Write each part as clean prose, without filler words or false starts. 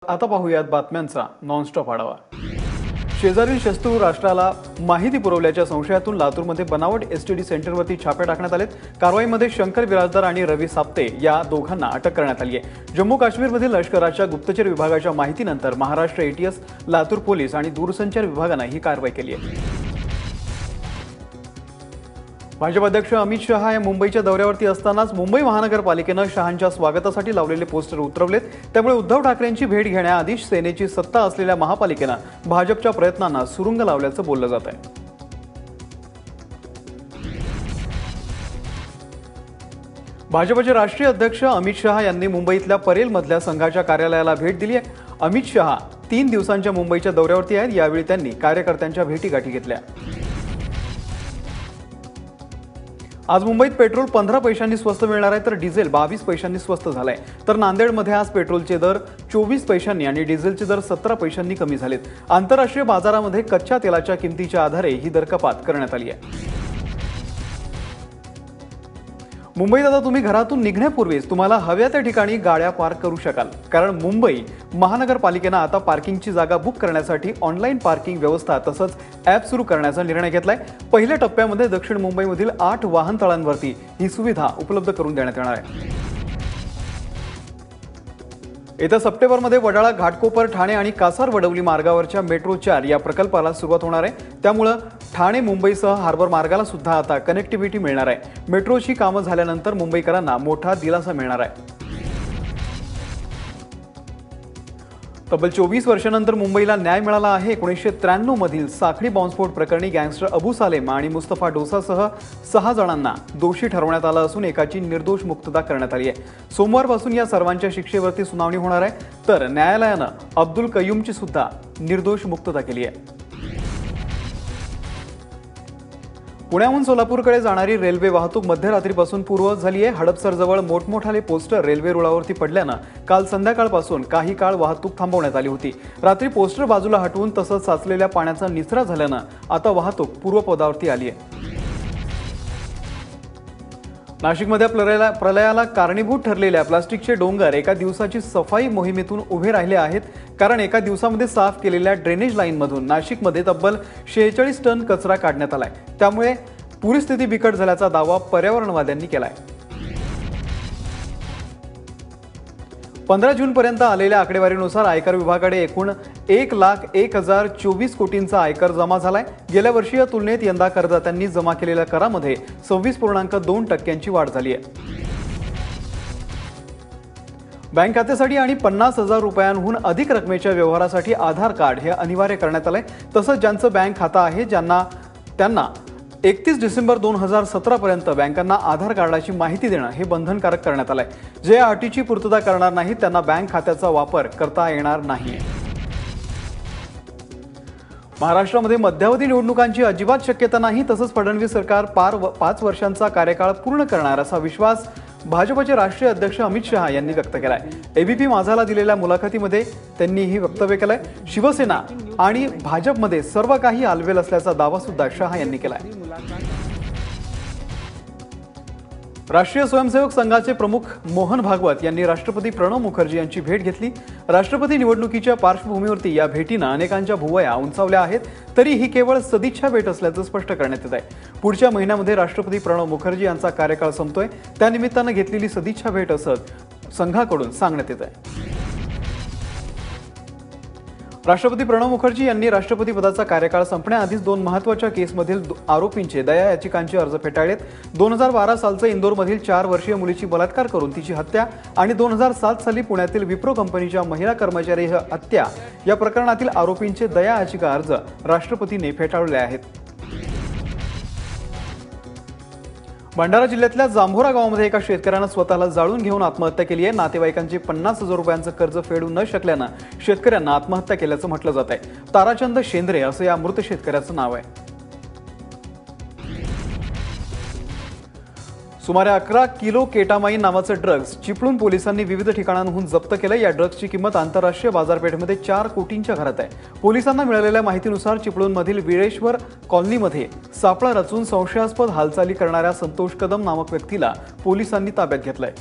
आता पाहूयात बातम्यांचा नॉनस्टॉप आढावा। शेजारील शत्रू राष्ट्राला माहिती पुरवल्याच्या संशयातून लातूरमध्ये बनावट एसटीडी सेंटरवरती छापे टाकण्यात आलेत। कारवाईमध्ये शंकर बिराजदार आणि रवी साप्ते या दोघांना अटक करण्यात आली आहे। जम्मू काश्मीरमधील लष्कराच्या गुप्तचर विभागाच्या माहितीनंतर महाराष्ट्र एटीएस, लातूर पोलीस आणि दूरसंचार विभागाने ही कारवाई केली आहे। भाजप अध्यक्ष अमित शहा या मुंबईच्या दौऱ्यावरती असतानाच मुंबई महानगरपालिकेने शहांच्या स्वागतासाठी लावलेले पोस्टर उतरवलेत। त्यामुळे उद्धव ठाकरेंची भेट घेण्याआधी सेनेची सत्ता असलेल्या महापालिकेने भाजपच्या प्रयत्नांना सुरुंग लावल्याचं बोललं जात आहे। भाजपचे राष्ट्रीय अध्यक्ष अमित शहा यांनी मुंबईतल्या परेलमधल्या संघाच्या कार्यालयाला भेट दिली आहे। अमित शहा 3 दिवसांच्या मुंबईच्या दौऱ्यावरती आहेत। यावेळी त्यांनी कार्यकर्त्यांच्या भेटीगाठी घेतल्या। आज मुंबईत पेट्रोल 15 पैशांनी स्वस्त मिळणार आहे, तर डिझेल 22 पैशांनी स्वस्त झालंय। तर नांदेडमध्ये आज पेट्रोलचे दर 24 पैशांनी आणि डिझेलचे दर 17 पैशांनी कमी झालेत। आंतरराष्ट्रीय बाजारामध्ये कच्च्या तेलाच्या किमतीच्या आधारे ही दरकपात करण्यात आली आहे। मुंबईत आता तुम्ही घरातून निघण्यापूर्वीच तुम्हाला हव्या त्या ठिकाणी गाड्या पार्क करू शकाल, कारण मुंबई महानगरपालिकेने आता पार्किंगची जागा बुक करण्यासाठी ऑनलाईन पार्किंग व्यवस्था तसंच ॲप सुरू करण्याचा निर्णय घेतलाय। पहिल्या टप्प्यामध्ये दक्षिण मुंबईमधील 8 वाहनतळांवरती ही सुविधा उपलब्ध करून देण्यात येणार आहे। येत्या सप्टेंबरमध्ये वडाळा, घाटकोपर, ठाणे आणि कासार-वडवली मार्गावरच्या मेट्रो 4 या प्रकल्पाला सुरुवात होणार आहे। त्यामुळे ठाणे मुंबईसह हार्बर मार्गाला सुद्धा आता कनेक्टिव्हिटी मिळणार आहे। मेट्रोची कामं झाल्यानंतर मुंबईकरांना मोठा दिलासा मिळणार आहे। तब्बल 24 वर्षांनंतर मुंबईला न्याय मिळाला आहे। 1993 मधील साखळी बॉम्बस्फोट प्रकरणी गँगस्टर अबू सालेम आणि मुस्तफा डोसासह 6 जणांना दोषी ठरवण्यात आलं असून एकाची निर्दोष मुक्तता करण्यात आली आहे। सोमवारपासून या सर्वांच्या शिक्षेवरती सुनावणी होणार आहे, तर न्यायालयानं अब्दुल कय्यूमची सुद्धा निर्दोष मुक्तता केली आहे। पुण्याहून सोलापूरकडे जाणारी रेल्वे वाहतूक मध्यरात्रीपासून पूर्ववत झाली आहे। हडपसरजवळ मोठमोठाले पोस्टर रेल्वे रुळावरती पडल्यानं काल संध्याकाळपासून काही काळ वाहतूक थांबवण्यात आली होती। रात्री पोस्टर बाजूला हटवून तसंच साचलेल्या पाण्याचा निचरा झाल्यानं आता वाहतूक पूर्वपदावरती आली आहे। नाशिकमध्ये प्रलयाला कारणीभूत ठरलेल्या प्लास्टिकचे डोंगर एका दिवसाची सफाई मोहिमेतून उभे राहिले आहेत, कारण एका दिवसामध्ये साफ केलेल्या ड्रेनेज लाईनमधून नाशिकमध्ये तब्बल 46 टन कचरा काढण्यात आलाय। त्यामुळे पूरस्थिती बिकट झाल्याचा दावा पर्यावरणवाद्यांनी केलाय। 15 जूनपर्यंत आलेल्या आकडेवारीनुसार आयकर विभागाकडे एकूण 1,01,024 कोटींचा आयकर जमा झालाय। गेल्या वर्षीय तुलनेत यंदा करदात्यांनी जमा केलेल्या करामध्ये 26.2% वाढ झाली आहे। बँक खात्यासाठी आणि 50,000 रुपयांहून अधिक रकमेच्या व्यवहारासाठी आधार कार्ड हे अनिवार्य करण्यात आलंय। तसंच ज्यांचं बँक खातं आहे त्यांना 31 डिसेंबर 2017 पर्यंत बँकांना आधार कार्डाची माहिती देणं हे बंधनकारक करण्यात आलंय। जे या अटीची पूर्तता करणार नाहीत त्यांना बँक खात्याचा वापर करता येणार नाही। महाराष्ट्रामध्ये मध्यावधी निवडणुकांची अजिबात शक्यता नाही, तसंच फडणवीस सरकार 5 वर्षांचा कार्यकाळ पूर्ण करणार असा विश्वास भाजपचे राष्ट्रीय अध्यक्ष अमित शहा यांनी व्यक्त केलाय। एबीपी माझाला दिलेल्या मुलाखतीमध्ये त्यांनी ही वक्तव्य केलंय। शिवसेना आणि भाजपमध्ये सर्व काही आलबेल असल्याचा दावा सुद्धा शहा यांनी केलाय। राष्ट्रीय स्वयंसेवक संघाचे प्रमुख मोहन भागवत यांनी राष्ट्रपती प्रणव मुखर्जी यांची भेट घेतली। राष्ट्रपती निवडणुकीच्या पार्श्वभूमीवरती या भेटीनं अनेकांच्या भुवया उंचावल्या आहेत, तरी ही केवळ सदिच्छा भेट असल्याचं स्पष्ट करण्यात येत आहे। पुढच्या महिन्यामध्ये राष्ट्रपती प्रणव मुखर्जी यांचा कार्यकाळ संपतोय, त्यानिमित्तानं घेतलेली सदिच्छा भेट असं संघाकडून सांगण्यात येत आहे। राष्ट्रपती प्रणव मुखर्जी यांनी राष्ट्रपती पदाचा कार्यकाळ संपण्याआधीच 2 महत्त्वाच्या केसमधील आरोपींचे दया याचिकांचे अर्ज फेटाळलेत। 2012 सालचं इंदोरमधील 4 वर्षीय मुलीची बलात्कार करून तिची हत्या आणि 2007 साली पुण्यातील विप्रो कंपनीच्या महिला कर्मचारी हत्या या प्रकरणातील आरोपींचे दया याचिका अर्ज राष्ट्रपतींनी फेटाळले आहेत। भंडारा जिल्ह्यातल्या जांभोरा गावामध्ये एका शेतकऱ्यानं स्वतःला जाळून घेऊन आत्महत्या केली आहे। नातेवाईकांचे 50,000 रुपयांचं कर्ज फेडू न शकल्यानं शेतकऱ्यांना आत्महत्या केल्याचं म्हटलं जात आहे। ताराचंद शेंद्रे असं या मृत शेतकऱ्याचं नाव आहे। सुमारे 11 किलो केटामाइन नावाचं ड्रग्ज चिपळूण पोलिसांनी विविध ठिकाणांहून जप्त केलं। या ड्रग्जची किंमत आंतरराष्ट्रीय बाजारपेठेमध्ये 4 कोटींच्या घरात आहे। पोलिसांना मिळालेल्या माहितीनुसार चिपळूणमधील विरेश्वर कॉलनीमध्ये सापळा रचून संशयास्पद हालचाली करणाऱ्या संतोष कदम नामक व्यक्तीला पोलिसांनी ताब्यात घेतलंय।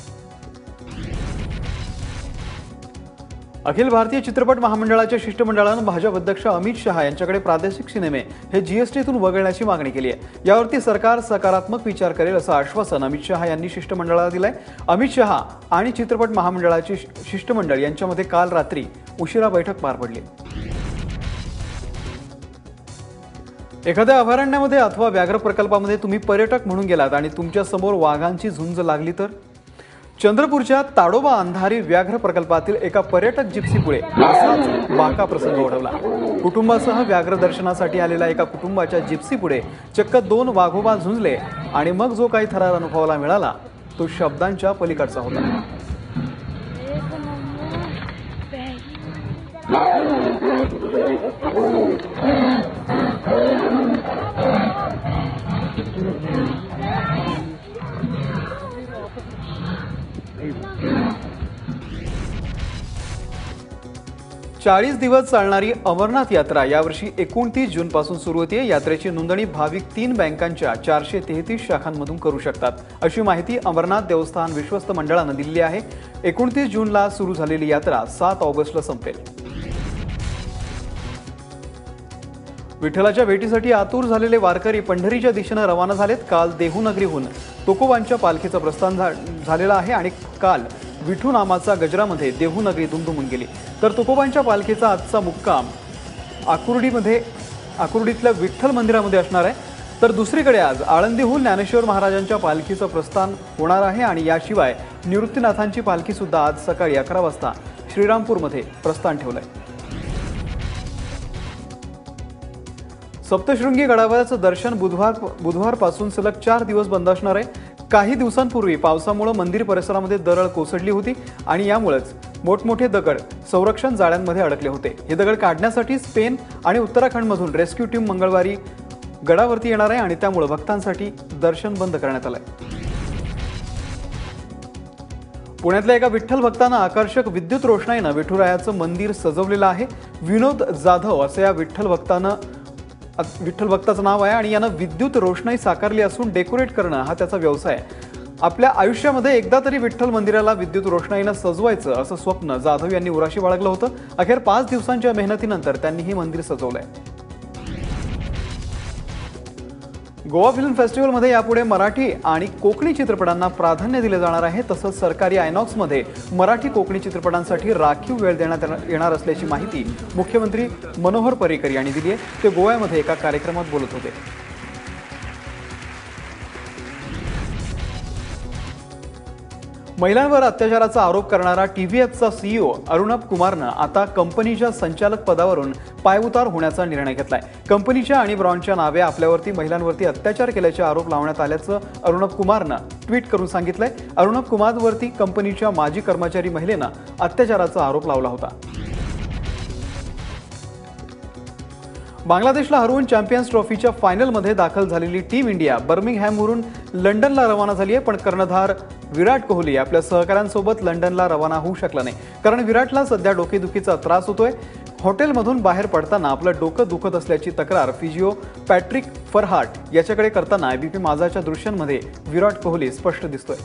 अखिल भारतीय चित्रपट महामंडळाच्या शिष्टमंडळानं भाजप अध्यक्ष अमित शहा यांच्याकडे प्रादेशिक सिनेमे हे जीएसटीतून वगळण्याची मागणी केली आहे। यावरती सरकार सकारात्मक विचार करेल असं आश्वासन अमित शहा यांनी शिष्टमंडळाला दिलंय। अमित शहा आणि चित्रपट महामंडळाचे शिष्टमंडळ यांच्यामध्ये काल रात्री उशिरा बैठक पार पडली। एखाद्या अभयारण्यामध्ये अथवा व्याघ्र प्रकल्पामध्ये तुम्ही पर्यटक म्हणून गेलात आणि तुमच्या समोर वाघांची झुंज लागली तर? चंद्रपूरच्या ताडोबा अंधारी व्याघ्र प्रकल्पातील एका पर्यटक जिप्सीपुढे असाच बाका प्रसंग ओढवला। कुटुंबासह व्याघ्र दर्शनासाठी आलेल्या एका कुटुंबाच्या जिप्सीपुढे चक्क 2 वाघोबा झुंजले आणि मग जो काही थरार अनुभवाला मिळाला तो शब्दांच्या पलीकडचा होता। 40 दिवस चालणारी अमरनाथ यात्रा यावर्षी 29 जून पासून सुरू होते। यात्रेची नोंदणी भाविक 3 बँकांच्या 433 शाखांमधून करू शकतात, अशी माहिती अमरनाथ देवस्थान विश्वस्त मंडळानं दिली आहे। 29 जूनला सुरू झालेली यात्रा 7 ऑगस्टला संपेल। विठ्ठलाच्या भेटीसाठी आतुर झालेले वारकरी पंढरीच्या दिशेने रवाना झालेत। काल देहू नगरीहून तुकोबांच्या पालखीचं प्रस्थान झालेलं आहे आणि काल विठू नामाचा गजरामध्ये देहू नगरी दुमदुमून गेली। तर तुकोबांच्या पालखीचा आजचा मुक्काम आकुर्डीतल्या विठ्ठल मंदिरामध्ये असणार आहे। तर दुसरीकडे आज आळंदीहून ज्ञानेश्वर महाराजांच्या पालखीचं प्रस्थान होणार आहे आणि याशिवाय निवृत्तीनाथांची पालखी सुद्धा आज सकाळी 11 वाजता श्रीरामपूरमध्ये प्रस्थान ठेवलंय। सप्तशृंगी गडावरचं दर्शन बुधवारपासून सलग 4 दिवस बंद असणार आहे। काही दिवसांपूर्वी पावसामुळे मंदिर परिसरामध्ये दरड कोसळली होती आणि यामुळेच मोठमोठे दगड संरक्षण जाळ्यांमध्ये अडकले होते। हे दगड काढण्यासाठी स्पेन आणि उत्तराखंडमधून रेस्क्यू टीम मंगळवारी गडावरती येणार आहे आणि त्यामुळे भक्तांसाठी दर्शन बंद करण्यात आलंय। पुण्यातल्या एका विठ्ठल भक्तानं आकर्षक विद्युत रोषणाईनं विठुरायाचं मंदिर सजवलेलं आहे। विनोद जाधव असं या विठ्ठल भक्ताचं नाव आहे आणि यानं विद्युत रोषणाई साकारली असून डेकोरेट करणं हा त्याचा व्यवसाय आहे। आपल्या आयुष्यामध्ये एकदा तरी विठ्ठल मंदिराला विद्युत रोषणाईनं सजवायचं असं स्वप्न जाधव यांनी उराशी बाळगलं होतं। अखेर 5 दिवसांच्या मेहनतीनंतर त्यांनी हे मंदिर सजवलंय। गोवा फिल्म फेस्टिवलमध्ये यापुढे मराठी आणि कोकणी चित्रपटांना प्राधान्य दिले जाणार आहे। तसंच सरकारी आयनॉक्समध्ये मराठी कोकणी चित्रपटांसाठी राखीव वेळ देण्यात येणार असल्याची माहिती मुख्यमंत्री मनोहर पर्रीकर यांनी दिली आहे। ते गोव्यामध्ये एका कार्यक्रमात बोलत होते। महिलांवर अत्याचाराचा आरोप करणारा टीव्हीएफचा सीईओ अरुणब कुमारनं आता कंपनीच्या संचालक पदावरून पायउतार होण्याचा निर्णय घेतलाय। कंपनीच्या आणि ब्रॉन्डच्या नावे आपल्यावरती महिलांवरती अत्याचार केल्याचे आरोप लावण्यात आल्याचं अरुणब कुमारनं ट्विट करून सांगितलंय। अरुणब कुमारवरती कंपनीच्या माजी कर्मचारी महिलेनं अत्याचाराचा आरोप लावला होता। बांगलादेशला हरवून चॅम्पियन्स ट्रॉफीच्या फायनलमध्ये दाखल झालेली टीम इंडिया बर्मिंगहॅमवरून लंडनला रवाना झाली आहे। पण कर्णधार विराट कोहली आपल्या सहकाऱ्यांसोबत लंडनला रवाना होऊ शकला नाही, कारण विराटला सध्या डोकेदुखीचा त्रास होतोय। हॉटेलमधून बाहेर पडताना आपलं डोकं दुखत असल्याची तक्रार फिजिओ पॅट्रिक फरहाट याच्याकडे करताना एबीपी माझाच्या दृश्यांमध्ये विराट कोहली स्पष्ट दिसतोय।